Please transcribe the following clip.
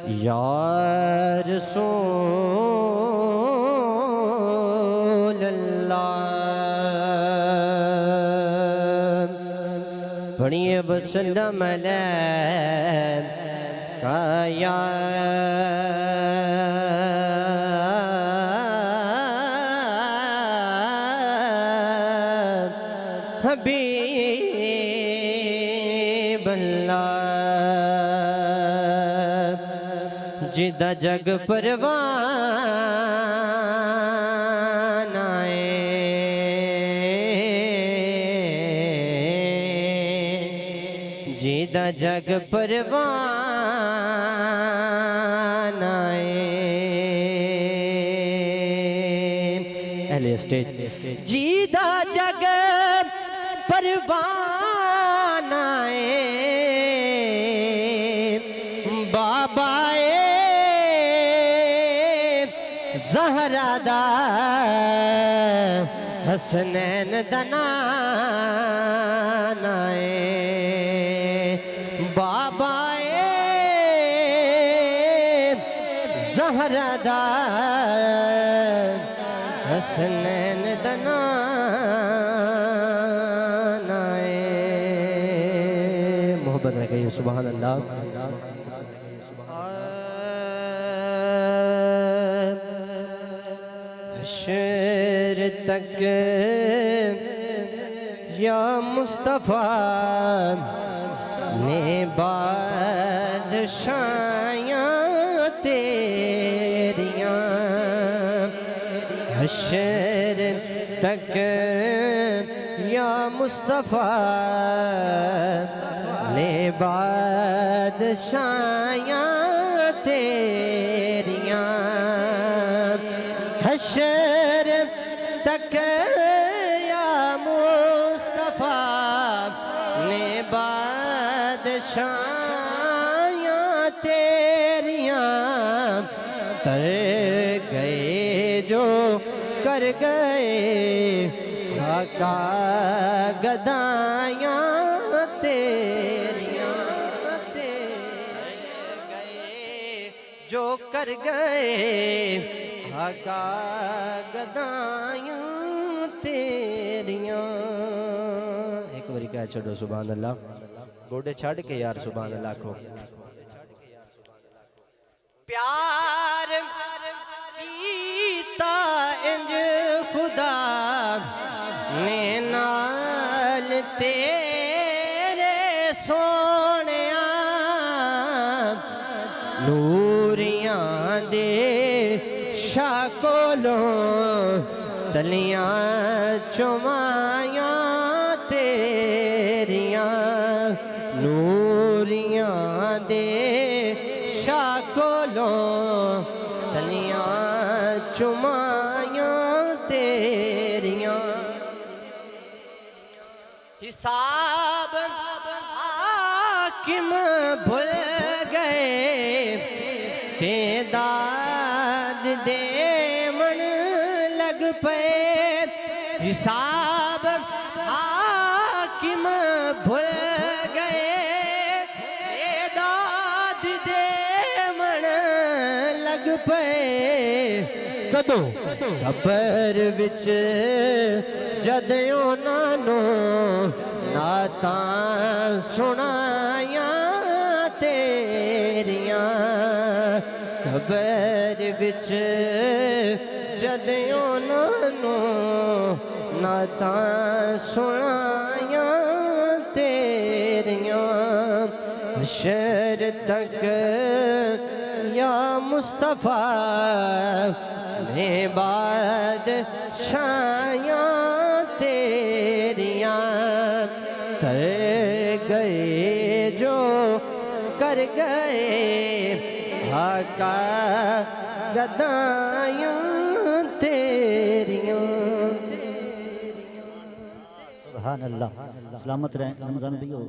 या रसूल अल्लाह पढ़िए वसल्लम अलैका या हबीब अल्लाह जिदा जग परवाना जिदा जग परवाना स्टेज जिदा जग परवाना बाबाए ज़हरा दा हसनैन दनाना बाबाए ज़हरा दा हसनैन दनाना मोहब्बत है कहिए सुभान अल्लाह। हश्र तक या मुस्तफ़ा ने बादशायां तेरियां हश्र तक या मुस्तफ़ा ने बादशायां तेरियां हश्र तक या मुस्तफ़ा ने बादशायां तेरियां तर गए जो कर गए आका गदायां तेरियां गए जो कर गए आका गदायां तेरियां। एक बारी कह छोड़ो सुभान अल्लाह गोडे छड़ के यार सुभान अल्लाह को प्यार कीता इंज खुदा ने नाल तेरे सोनिया नूरियां दे शाकोलों तलियां चुमायां तेरियां नूरियां दे शाकोलों तलियां चुमायां तेरियां हिसाब हाकिम भूल गए ते दाद देवन लग पे हिसाब हाकिम भूल गए ते दाद देवन लग पे कदों कबर विच जद उन्हां नातां सुनाया तेरियां कबर विच जद उन्हां नातां सुनाया तेरियां हश्र तक या मुस्तफ़ा ने बादशायां तेरियां तर गए जो कर गए आका गदायां तेरियां। सुभान अल्लाह। सलामत रहें रमज़ान भी हो।